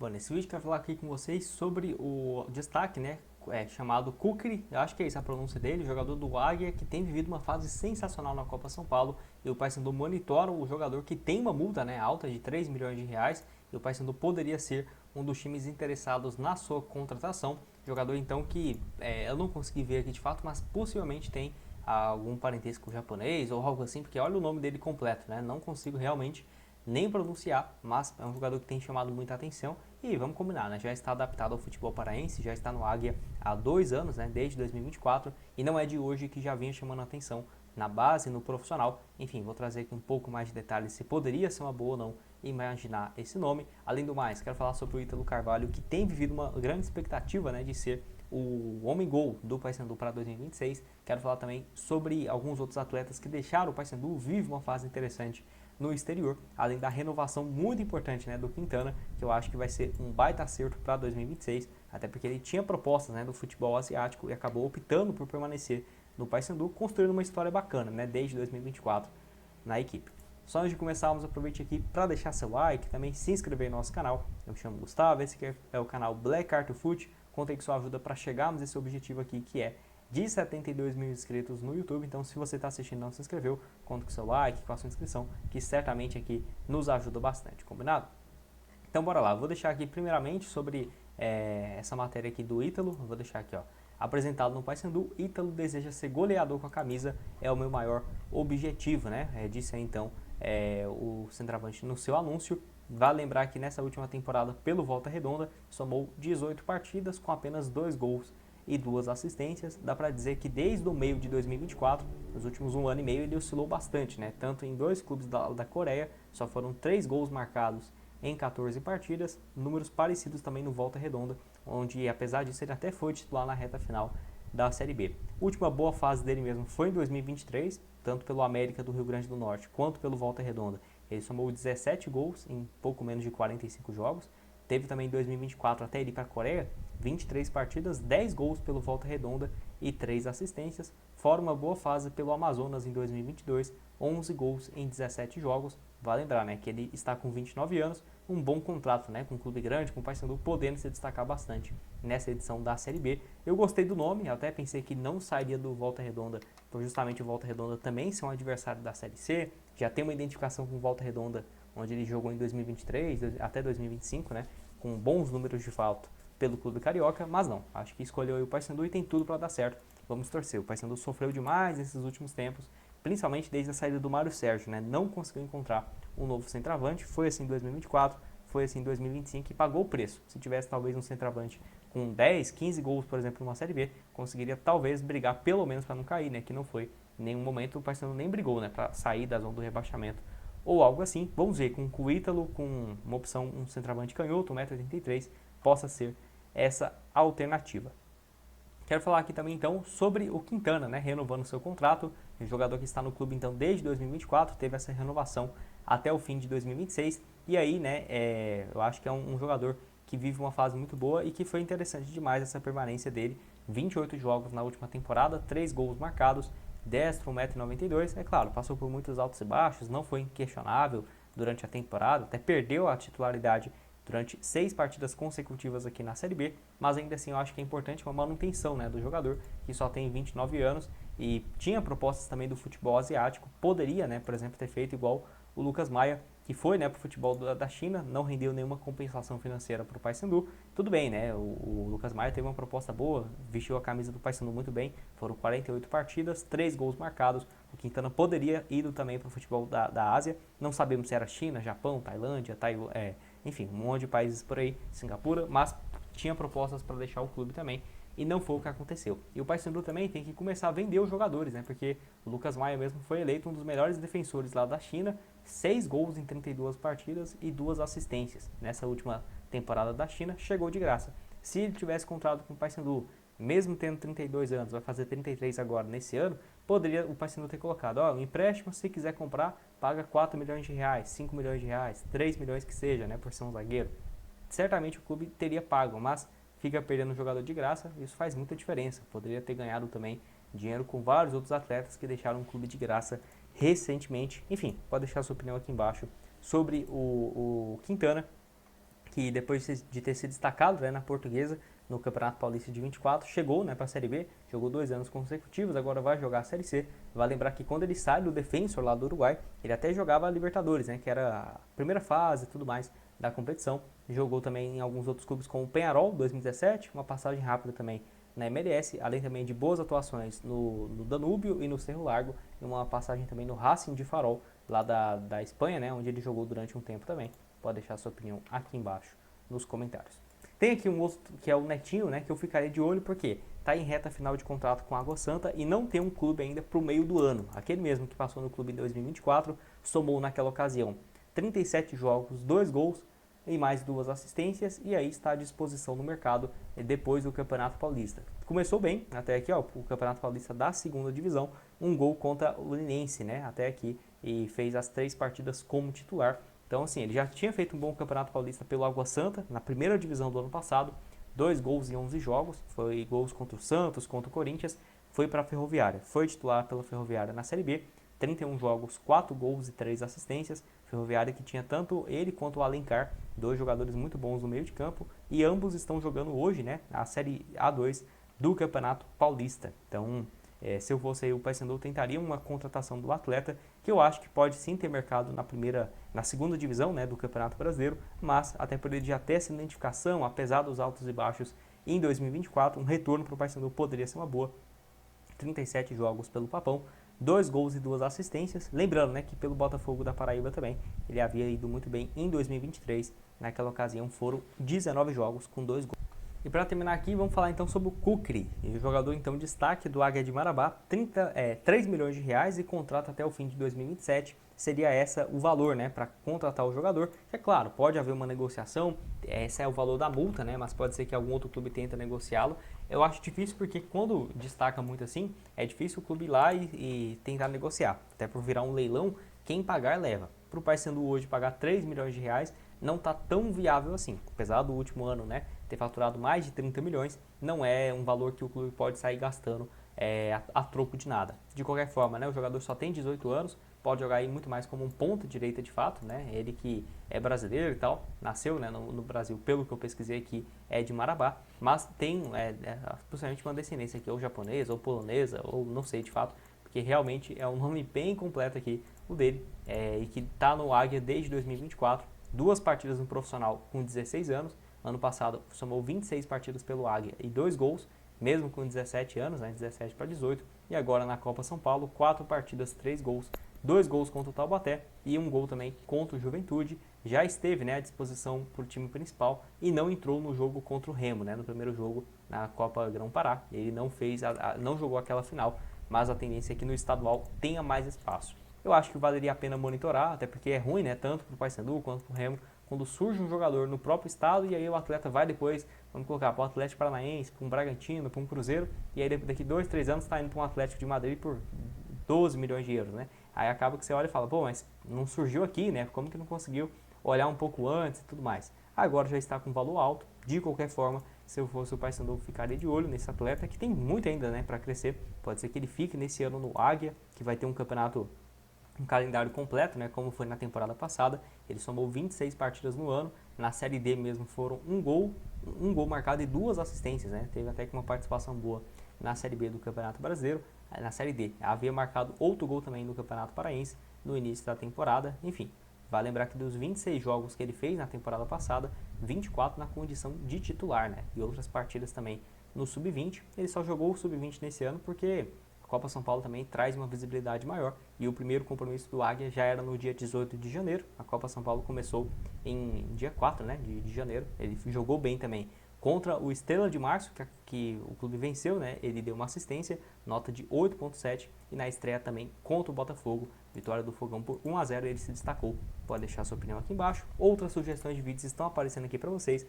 Bom, nesse vídeo eu quero falar aqui com vocês sobre o destaque, né, chamado Kukri, eu acho que é essa a pronúncia dele, jogador do Águia, que tem vivido uma fase sensacional na Copa São Paulo, e o Paysandu monitora o jogador que tem uma multa, né, alta de 3 milhões de reais, e o Paysandu poderia ser um dos times interessados na sua contratação, jogador então que eu não consegui ver aqui de fato, mas possivelmente tem algum parentesco japonês ou algo assim, porque olha o nome dele completo, né, não consigo realmente nem pronunciar, mas é um jogador que tem chamado muita atenção e vamos combinar, né? Já está adaptado ao futebol paraense, já está no Águia há 2 anos, né? Desde 2024 e não é de hoje que já vinha chamando atenção na base, no profissional. Enfim, vou trazer aqui um pouco mais de detalhes se poderia ser uma boa ou não imaginar esse nome. Além do mais, quero falar sobre o Ítalo Carvalho, que tem vivido uma grande expectativa, né, de ser o homem-gol do Paysandu para 2026. Quero falar também sobre alguns outros atletas que deixaram o Paysandu, vive uma fase interessante no exterior, além da renovação muito importante, né, do Quintana, que eu acho que vai ser um baita acerto para 2026, até porque ele tinha propostas, né, do futebol asiático e acabou optando por permanecer no Paysandu, construindo uma história bacana, né, desde 2024 na equipe. Só antes de começarmos, aproveite aqui para deixar seu like, também se inscrever no nosso canal. Eu me chamo Gustavo, esse aqui é o canal Black Art Foot. Contem com sua ajuda para chegarmos a esse objetivo aqui, que é de 72 mil inscritos no YouTube. Então, se você está assistindo e não se inscreveu, conta com seu like, com a sua inscrição, que certamente aqui nos ajuda bastante, combinado? Então, bora lá. Vou deixar aqui primeiramente sobre essa matéria aqui do Ítalo. Vou deixar aqui, ó. Apresentado no Paysandu, Ítalo deseja ser goleador com a camisa, é o meu maior objetivo, né? Disse aí então o centroavante no seu anúncio. Vale lembrar que nessa última temporada, pelo Volta Redonda, somou 18 partidas com apenas 2 gols e 2 assistências. Dá para dizer que desde o meio de 2024, nos últimos 1 ano e meio, ele oscilou bastante, né? Tanto em 2 clubes da Coreia, só foram 3 gols marcados em 14 partidas, números parecidos também no Volta Redonda, onde apesar disso ele até foi titular na reta final da Série B. A última boa fase dele mesmo foi em 2023, tanto pelo América do Rio Grande do Norte quanto pelo Volta Redonda. Ele somou 17 gols em pouco menos de 45 jogos. Teve também em 2024, até ele ir para a Coreia, 23 partidas, 10 gols pelo Volta Redonda e 3 assistências. Fora uma boa fase pelo Amazonas em 2022, 11 gols em 17 jogos. Vale lembrar, né, que ele está com 29 anos, um bom contrato, né, com um clube grande, com o Paysandu podendo se destacar bastante nessa edição da Série B. Eu gostei do nome, até pensei que não sairia do Volta Redonda, por justamente o Volta Redonda também ser um adversário da Série C, já tem uma identificação com o Volta Redonda, onde ele jogou em 2023 até 2025, né, com bons números de falta pelo clube carioca, mas não, acho que escolheu o Paysandu e tem tudo para dar certo. Vamos torcer. O Paysandu sofreu demais nesses últimos tempos, principalmente desde a saída do Mário Sérgio, né? Não conseguiu encontrar um novo centroavante, foi assim em 2024, foi assim em 2025 e pagou o preço. Se tivesse talvez um centroavante com 10, 15 gols, por exemplo, numa Série B, conseguiria talvez brigar pelo menos para não cair, né? Que não foi em nenhum momento, o Paysandu nem brigou, né? Para sair da zona do rebaixamento ou algo assim. Vamos ver, com o Ítalo, com uma opção, um centroavante canhoto, 1,83 m, possa ser essa alternativa. Quero falar aqui também então sobre o Quintana, né, renovando seu contrato, o jogador que está no clube então desde 2024, teve essa renovação até o fim de 2026, e aí, né, eu acho que é um jogador que vive uma fase muito boa e que foi interessante demais essa permanência dele, 28 jogos na última temporada, 3 gols marcados, destro, 1,92 m, é claro, passou por muitos altos e baixos, não foi inquestionável durante a temporada, até perdeu a titularidade durante 6 partidas consecutivas aqui na Série B, mas ainda assim eu acho que é importante uma manutenção, né, do jogador, que só tem 29 anos e tinha propostas também do futebol asiático, poderia, né, por exemplo, ter feito igual o Lucas Maia, que foi, né, para o futebol da China, não rendeu nenhuma compensação financeira para o Paysandu. Tudo bem, né, o Lucas Maia teve uma proposta boa, vestiu a camisa do Paysandu muito bem, foram 48 partidas, 3 gols marcados. O Quintana poderia ir também para o futebol da Ásia, não sabemos se era China, Japão, Tailândia, enfim, um monte de países por aí, Singapura, mas tinha propostas para deixar o clube também e não foi o que aconteceu. E o Paysandu também tem que começar a vender os jogadores, né? Porque o Lucas Maia mesmo foi eleito um dos melhores defensores lá da China, 6 gols em 32 partidas e 2 assistências. Nessa última temporada da China, chegou de graça. Se ele tivesse contrato com o Paysandu, mesmo tendo 32 anos, vai fazer 33 agora nesse ano, poderia o Paysandu ter colocado, ó, um empréstimo, se quiser comprar, paga 4 milhões de reais, 5 milhões de reais, 3 milhões que seja, né, por ser um zagueiro. Certamente o clube teria pago, mas fica perdendo um jogador de graça, isso faz muita diferença. Poderia ter ganhado também dinheiro com vários outros atletas que deixaram o clube de graça recentemente. Enfim, pode deixar sua opinião aqui embaixo sobre o Quintana, que depois de ter se destacado, né, na Portuguesa, no Campeonato Paulista de 24, chegou, né, para a Série B, jogou 2 anos consecutivos, agora vai jogar a Série C. Vai lembrar que quando ele sai do Defensor lá do Uruguai, ele até jogava a Libertadores, né, que era a primeira fase e tudo mais da competição. Jogou também em alguns outros clubes como o Peñarol, 2017, uma passagem rápida também na MLS, além também de boas atuações no Danúbio e no Cerro Largo, e uma passagem também no Racing de Farol, lá da Espanha, né, onde ele jogou durante um tempo também. Pode deixar sua opinião aqui embaixo nos comentários. Tem aqui um outro que é o Netinho, né, que eu ficaria de olho porque está em reta final de contrato com a Água Santa e não tem um clube ainda para o meio do ano. Aquele mesmo que passou no clube em 2024, somou naquela ocasião 37 jogos, 2 gols e mais 2 assistências, e aí está à disposição no mercado depois do Campeonato Paulista. Começou bem, até aqui, ó, o Campeonato Paulista da segunda divisão, um gol contra o Linense, né, até aqui, e fez as 3 partidas como titular. Então, assim, ele já tinha feito um bom Campeonato Paulista pelo Água Santa, na primeira divisão do ano passado, 2 gols em 11 jogos, foi gols contra o Santos, contra o Corinthians, foi para a Ferroviária, foi titular pela Ferroviária na Série B, 31 jogos, 4 gols e 3 assistências. Ferroviária que tinha tanto ele quanto o Alencar, 2 jogadores muito bons no meio de campo, e ambos estão jogando hoje, né, a Série A2 do Campeonato Paulista. Então, se eu fosse aí o Paysandu, tentaria uma contratação do atleta, que eu acho que pode sim ter mercado na segunda divisão, né, do Campeonato Brasileiro, mas até por ele já ter essa identificação, apesar dos altos e baixos em 2024, um retorno para o Paysandu poderia ser uma boa. 37 jogos pelo Papão, 2 gols e 2 assistências. Lembrando, né, que pelo Botafogo da Paraíba também, ele havia ido muito bem em 2023. Naquela ocasião foram 19 jogos com 2 gols. E para terminar aqui, vamos falar então sobre o Kukri, o jogador então destaque do Águia de Marabá, 3 milhões de reais e contrato até o fim de 2027. Seria essa o valor, né, para contratar o jogador. É claro, pode haver uma negociação, esse é o valor da multa, né, mas pode ser que algum outro clube tente negociá-lo. Eu acho difícil porque quando destaca muito assim, é difícil o clube ir lá e tentar negociar. Até por virar um leilão, quem pagar leva. Para o Paysandu hoje pagar 3 milhões de reais não está tão viável assim. Apesar do último ano, né, ter faturado mais de 30 milhões, não é um valor que o clube pode sair gastando a troco de nada. De qualquer forma, né, o jogador só tem 18 anos, pode jogar aí muito mais como um ponta direita de fato, né, ele que é brasileiro e tal, nasceu, né, no Brasil, pelo que eu pesquisei aqui, é de Marabá, mas tem possivelmente uma descendência aqui, ou japonesa, ou polonesa, ou não sei de fato, porque realmente é um nome bem completo aqui, o dele, e que está no Águia desde 2024, 2 partidas no profissional com 16 anos, ano passado somou 26 partidas pelo Águia e 2 gols, mesmo com 17 anos, né, 17 para 18, e agora na Copa São Paulo, 4 partidas, 3 gols, 2 gols contra o Taubaté e 1 gol também contra o Juventude. Já esteve, né, à disposição para o time principal e não entrou no jogo contra o Remo, né, no primeiro jogo na Copa Grão-Pará. Ele não fez, não jogou aquela final, mas a tendência é que no estadual tenha mais espaço. Eu acho que valeria a pena monitorar, até porque é ruim, né, tanto para o Paysandu quanto para o Remo, quando surge um jogador no próprio estado e aí o atleta vai depois, vamos colocar para o Atlético Paranaense, para um Bragantino, para um Cruzeiro, e aí daqui 2, 3 anos está indo para um Atlético de Madrid por 12 milhões de euros, né? Aí acaba que você olha e fala, pô, mas não surgiu aqui, né? Como que não conseguiu olhar um pouco antes e tudo mais? Agora já está com valor alto, de qualquer forma, se eu fosse o Paysandu, ficaria de olho nesse atleta, que tem muito ainda, né, para crescer. Pode ser que ele fique nesse ano no Águia, que vai ter um campeonato, um calendário completo, né, como foi na temporada passada. Ele somou 26 partidas no ano, na Série D mesmo foram um gol marcado e 2 assistências, né, teve até que uma participação boa na Série B do Campeonato Brasileiro. Na Série D havia marcado outro gol também no Campeonato Paraense no início da temporada. Enfim, vale lembrar que dos 26 jogos que ele fez na temporada passada, 24 na condição de titular, né, e outras partidas também no Sub-20. Ele só jogou o Sub-20 nesse ano porque a Copa São Paulo também traz uma visibilidade maior e o primeiro compromisso do Águia já era no dia 18 de janeiro. A Copa São Paulo começou em dia 4, né, de janeiro. Ele jogou bem também contra o Estrela de Março, que o clube venceu, né? Ele deu uma assistência, nota de 8.7, e na estreia também contra o Botafogo, vitória do Fogão por 1 a 0, ele se destacou. Pode deixar sua opinião aqui embaixo. Outras sugestões de vídeos estão aparecendo aqui para vocês.